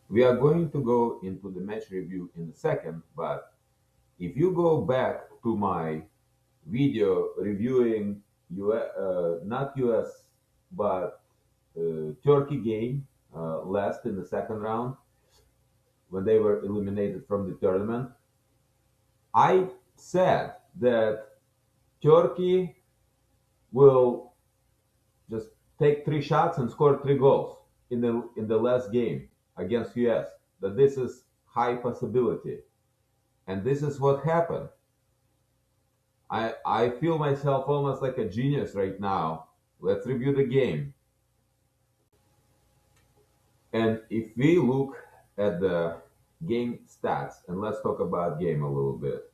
We are going to go into the match review in a second, but if you go back to my video reviewing not US, but Turkey game last in the second round when they were eliminated from the tournament, I said that Turkey will just take three shots and score three goals in the last game against US. That this is high possibility, and this is what happened. I feel myself almost like a genius right now. Let's review the game, and if we look at the game stats, and let's talk about game a little bit.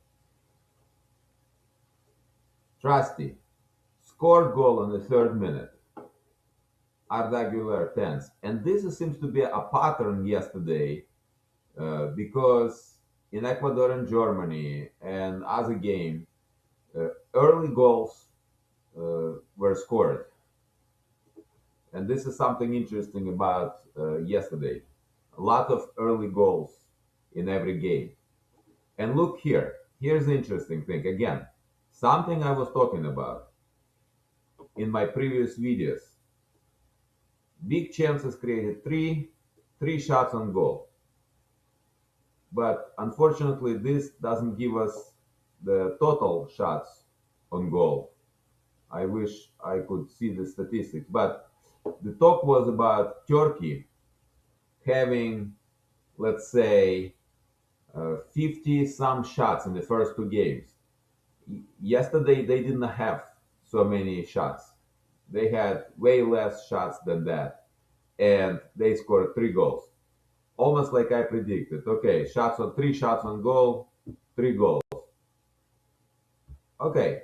Trusty scored goal in the third minute. Arda Güler tens, and this seems to be a pattern yesterday because in Ecuador and Germany and as a game, early goals were scored. And this is something interesting about yesterday. A lot of early goals in every game. And look here. Here's the interesting thing. Again, something I was talking about in my previous videos. Big chances created three shots on goal. But unfortunately, this doesn't give us the total shots on goal. I wish I could see the statistics, but the talk was about Turkey having, let's say, 50 some shots in the first two games. Yesterday, they didn't have so many shots. They had way less shots than that, and they scored three goals. Almost like I predicted. Okay, three shots on goal, three goals. Okay,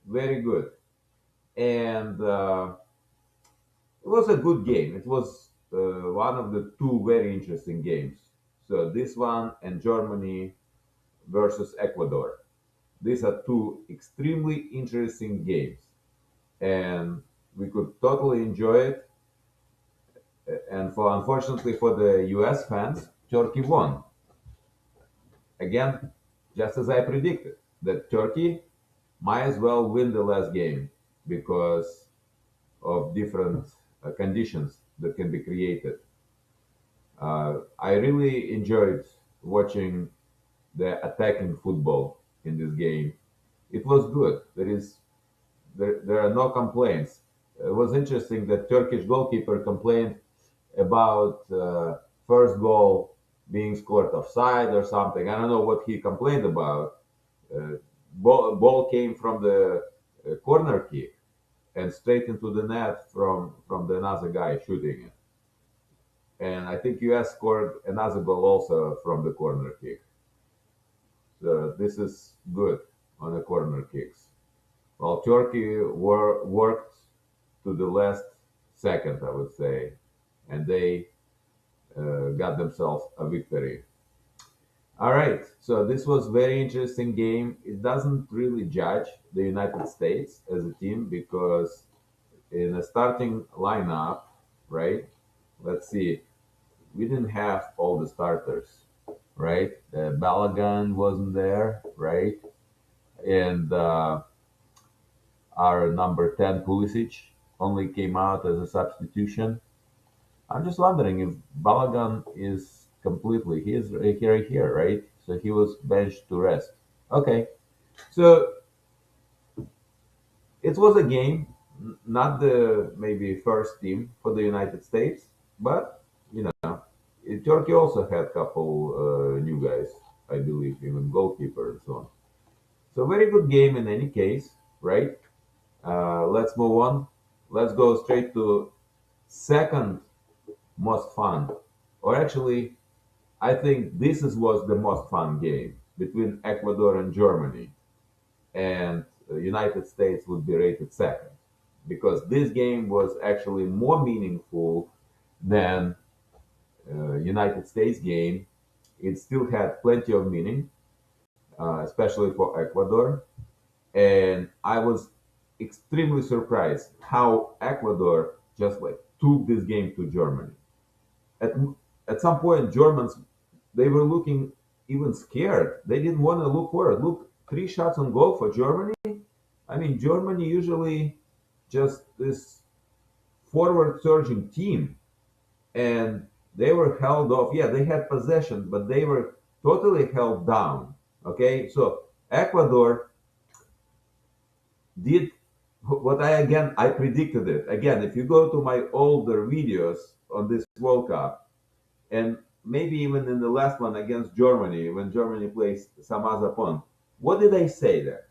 very good. And it was a good game. It was one of the two very interesting games. So this one and Germany versus Ecuador. These are two extremely interesting games, and we could totally enjoy it. And for unfortunately for the U.S. fans, Turkey won again, just as I predicted. That Turkey might as well win the last game because of different conditions that can be created. I really enjoyed watching the attacking football in this game. It was good. There are no complaints. It was interesting that Turkish goalkeeper complained about first goal being scored offside or something. I don't know what he complained about. Uh, ball came from the corner kick and straight into the net from the another guy shooting it. And I think US scored another goal also from the corner kick. So this is good on the corner kicks. Well, Turkey worked to the last second, I would say, and they got themselves a victory. All right, so this was very interesting game. It doesn't really judge the United States as a team because in a starting lineup, right? Let's see, we didn't have all the starters, right? Balagan wasn't there, right? And our number 10 Pulisic only came out as a substitution. I'm just wondering if Balagan is completely, he is right here, right? So he was benched to rest. Okay, so it was a game, not the maybe first team for the United States, but you know, Turkey also had a couple new guys, I believe, even goalkeeper and so on. So very good game in any case, right? Let's move on. Let's go straight to second most fun, or actually, I think was the most fun game between Ecuador and Germany, and United States would be rated second because this game was actually more meaningful than United States game. It still had plenty of meaning, especially for Ecuador, and I was extremely surprised how Ecuador just like took this game to Germany. At at some point, Germans, they were looking even scared. They didn't want to look forward. Look, three shots on goal for Germany. I mean, Germany usually just this forward surging team, and they were held off. Yeah, they had possession, but they were totally held down. Okay, so Ecuador did what I predicted it. Again, if you go to my older videos on this World Cup, and maybe even in the last one against Germany, when Germany plays some other opponent, what did I say there?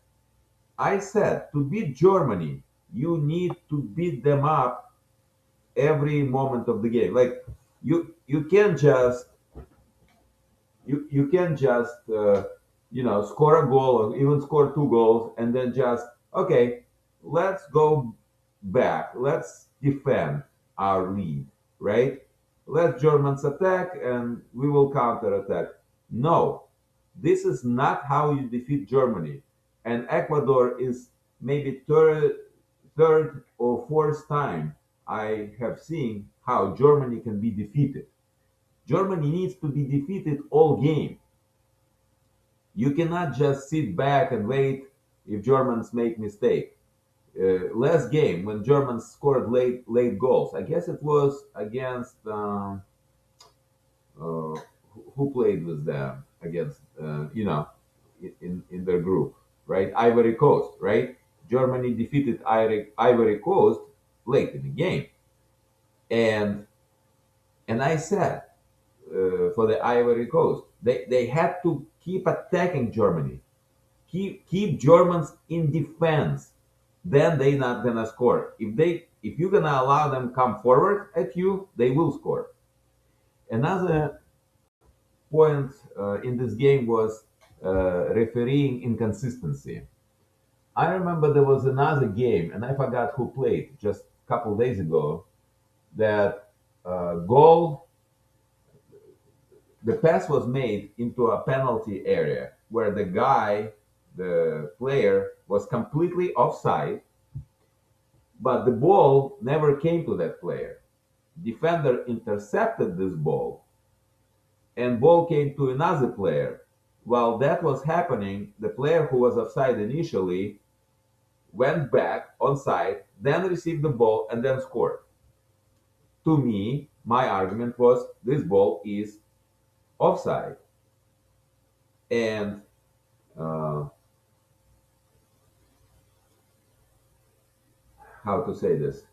I said to beat Germany, you need to beat them up every moment of the game. Like you can't just you can just score a goal or even score two goals and then just okay, let's go back, let's defend our lead, right? Let Germans attack and we will counter attack. No, this is not how you defeat Germany. And Ecuador is maybe third or fourth time I have seen how Germany can be defeated. Germany needs to be defeated all game. You cannot just sit back and wait if Germans make mistake. Last game when Germans scored late goals, I guess it was against who played with them against in their group, right? Ivory Coast, right? Germany defeated Ivory Coast late in the game, and I said for the Ivory Coast, they had to keep attacking Germany, keep Germans in defense. Then they not gonna score. If you're gonna allow them come forward at you, they will score. Another point in this game was refereeing inconsistency. I remember there was another game, and I forgot who played just a couple days ago. That goal, the pass was made into a penalty area where the player, was completely offside, but the ball never came to that player. Defender intercepted this ball, and ball came to another player. While that was happening, the player who was offside initially went back onside, then received the ball, and then scored. To me, my argument was this ball is offside. And uh, how to say this?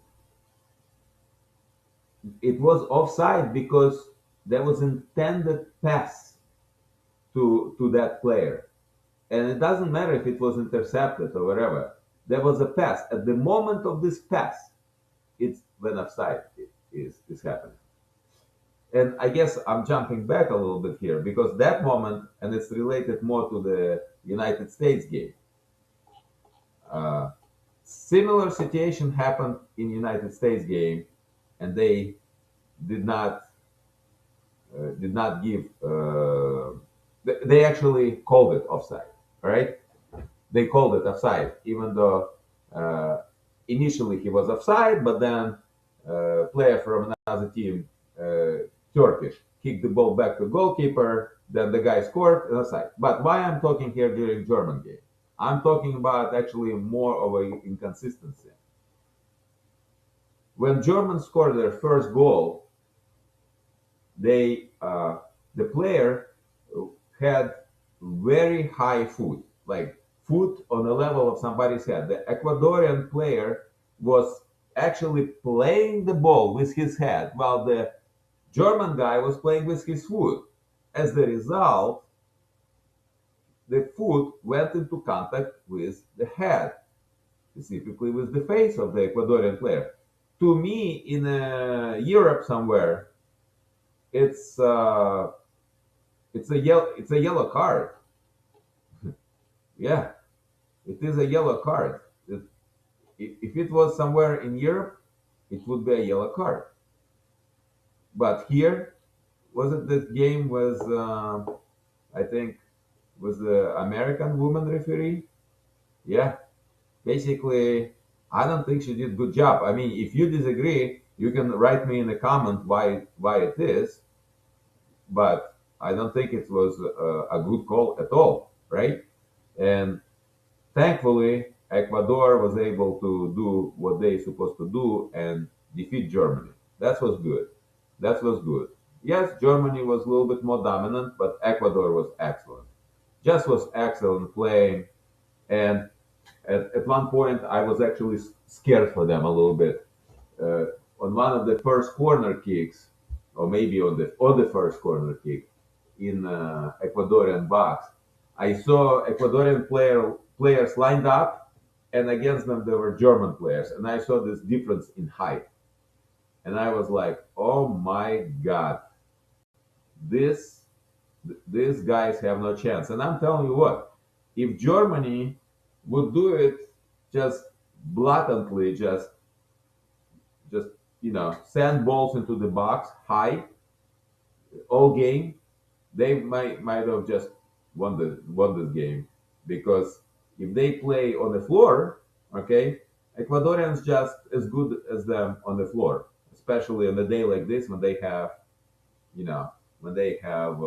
It was offside because there was intended pass to that player. And it doesn't matter if it was intercepted or whatever. There was a pass. At the moment of this pass, it's when offside is happening. And I guess I'm jumping back a little bit here because that moment, and it's related more to the United States game. Uh, Similar situation happened in United States game, and they did not give. They actually called it offside. All right, they called it offside, even though uh, initially he was offside, but then player from another team, Turkish, kicked the ball back to goalkeeper. Then the guy scored and offside. But why I'm talking here during German game? I'm talking about actually more of an inconsistency. When Germans scored their first goal, they the player had very high foot, like foot on the level of somebody's head. The Ecuadorian player was actually playing the ball with his head, while the German guy was playing with his foot. As the result, the foot went into contact with the head, specifically with the face of the Ecuadorian player. To me, in Europe somewhere, it's it's a yellow card. Yeah, it is a yellow card. If it was somewhere in Europe, it would be a yellow card. But here, was it this game was I think was the American woman referee? Yeah, basically, I don't think she did a good job. I mean, if you disagree, you can write me in the comment why it is. but I don't think it was a good call at all, right? And thankfully, Ecuador was able to do what they supposed to do and defeat Germany. That was good. That was good. Yes, Germany was a little bit more dominant, but Ecuador was excellent. Just was excellent playing. And at one point, I was actually scared for them a little bit. Uh, on one of the first corner kicks, or maybe on the first corner kick in Ecuadorian box, I saw Ecuadorian players lined up, and against them there were German players, and I saw this difference in height, and I was like, "Oh my God, this these guys have no chance." And I'm telling you what, if Germany would do it just blatantly, just send balls into the box high all game, they might have just won this game, because if they play on the floor, okay, Ecuadorians just as good as them on the floor, especially on a day like this when they have you know when they have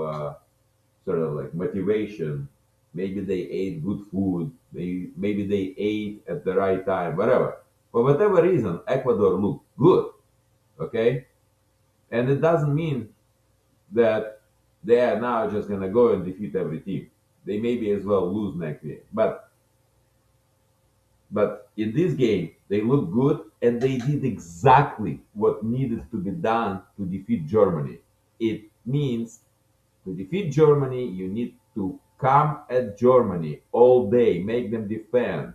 sort of like motivation. Maybe they ate good food. Maybe they ate at the right time. Whatever. For whatever reason, Ecuador looked good. Okay, and it doesn't mean that they are now just gonna go and defeat every team. They maybe as well lose next game. But in this game, they looked good and they did exactly what needed to be done to defeat Germany. It means to defeat Germany, you need to come at Germany all day, make them defend.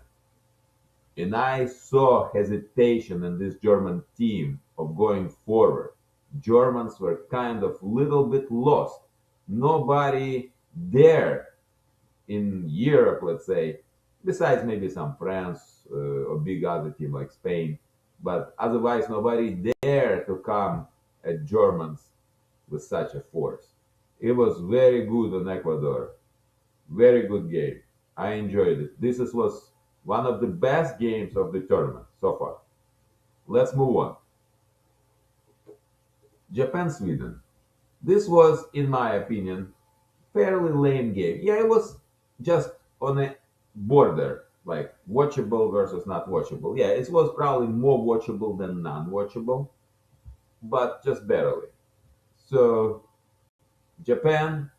And I saw hesitation in this German team of going forward. Germans were kind of little bit lost. Nobody there in Europe, let's say, besides maybe some France or big other team like Spain, but otherwise nobody dare to come at Germans with such a force. It was very good on Ecuador. Very good game. I enjoyed it. Was one of the best games of the tournament so far. Let's move on. Japan Sweden. This was, in my opinion, fairly lame game. Yeah, it was just on a border, like watchable versus not watchable. Yeah, it was probably more watchable than non-watchable, but just barely. So Japan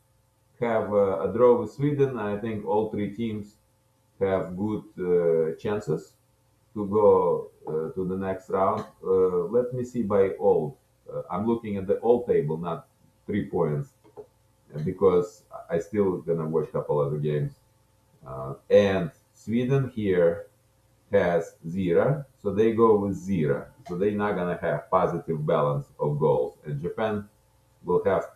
have a draw with Sweden. I think all three teams have good chances to go to the next round. Let me see by all. I'm looking at the all table, not 3 points, because I still gonna watch a couple other games. And Sweden here has zero, so they go with zero. So they're not gonna have positive balance of goals, and Japan will have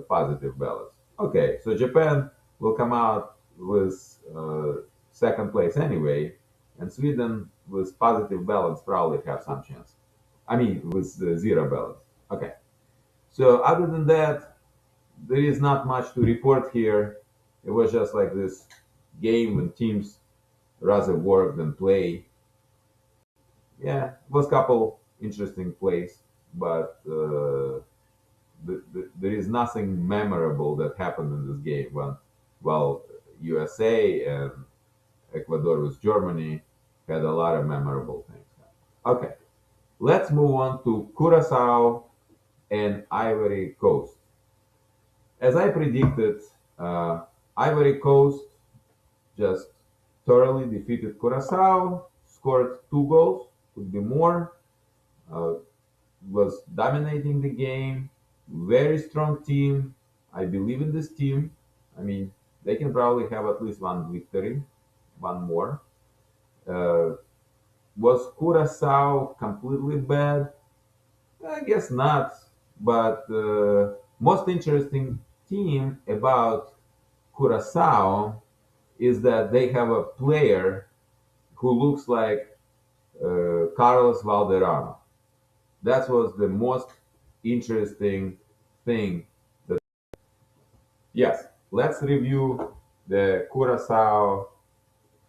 positive balance. Okay, so Japan will come out with second place anyway, and Sweden with positive balance probably have some chance. I mean, with zero balance. Okay, so other than that, there is not much to report here. It was just like this game when teams rather work than play. Yeah, it was a couple interesting plays, but there is nothing memorable that happened in this game. While USA and Ecuador with Germany had a lot of memorable things. Okay, let's move on to Curacao and Ivory Coast. As I predicted, uh, Ivory Coast just thoroughly defeated Curacao, scored 2 goals, could be more, uh, was dominating the game, very strong team. I believe in this team. I mean, they can probably have at least one victory, one more. Uh, was Curacao completely bad? I guess not. But most interesting team about Curacao is that they have a player who looks like Carlos Valderrama. That was the most interesting thing. Yes, let's review the Curacao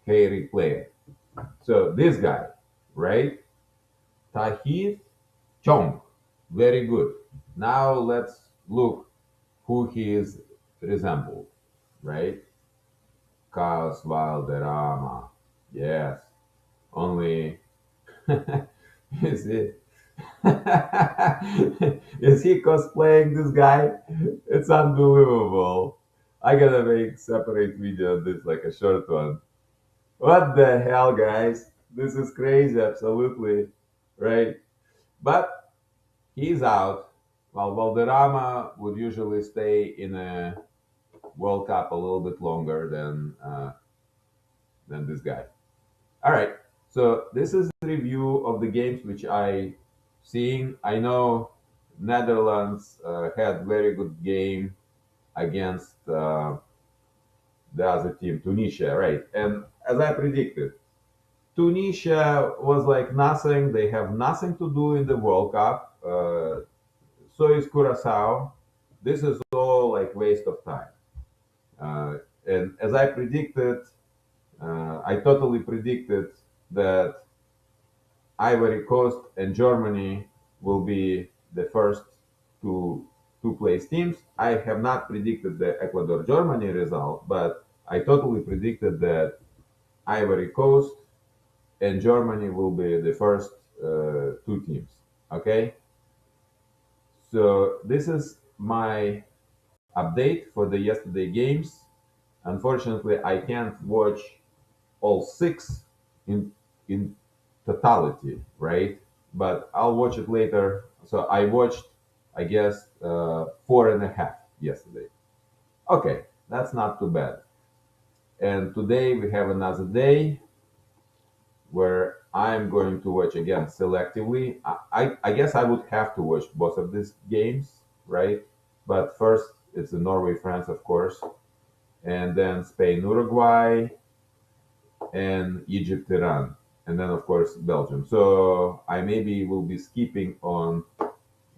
Harry player. So this guy, right? Tahith Chong. Very good. Now let's look. who he is resembled, right? Carlos Valderrama. Yes. Only is it is he cosplaying this guy? It's unbelievable. I gotta make separate video of this, like a short one. What the hell, guys? This is crazy, absolutely, right? But he's out. While Valderrama would usually stay in a World Cup a little bit longer than this guy. All right. So this is a review of the games which I seeing. I know Netherlands had very good game against the other team, Tunisia, right? And as I predicted, Tunisia was like nothing. They have nothing to do in the World Cup. So is Curacao. This is all like waste of time. Uh, and as I predicted, I totally predicted that Ivory Coast and Germany will be the first two place teams. I have not predicted the Ecuador-Germany result, but I totally predicted that Ivory Coast and Germany will be the first two teams. Okay, so this is my update for the yesterday games. Unfortunately, I can't watch all six in totality, right? But I'll watch it later. So I watched, I guess, four and a half yesterday. Okay, that's not too bad. And today we have another day where I'm going to watch again selectively. I guess I would have to watch both of these games, right? But first, it's the Norway France, of course, and then Spain Uruguay, and Egypt, Iran, and then of course Belgium. So I maybe will be skipping on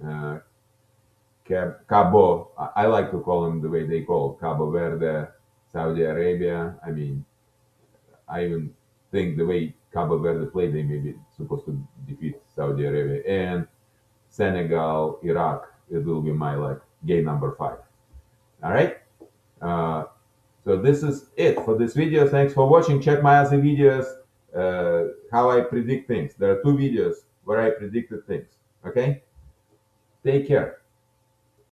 uh, Cabo. I like to call them the way they call Cabo Verde, Saudi Arabia. I mean, I even think the way Cabo Verde played, they may be supposed to defeat Saudi Arabia and Senegal, Iraq. It will be my like game number 5. All right. Uh, So this is it for this video. Thanks for watching. Check my other videos, how I predict things. There are 2 videos where I predicted things. Okay? Take care.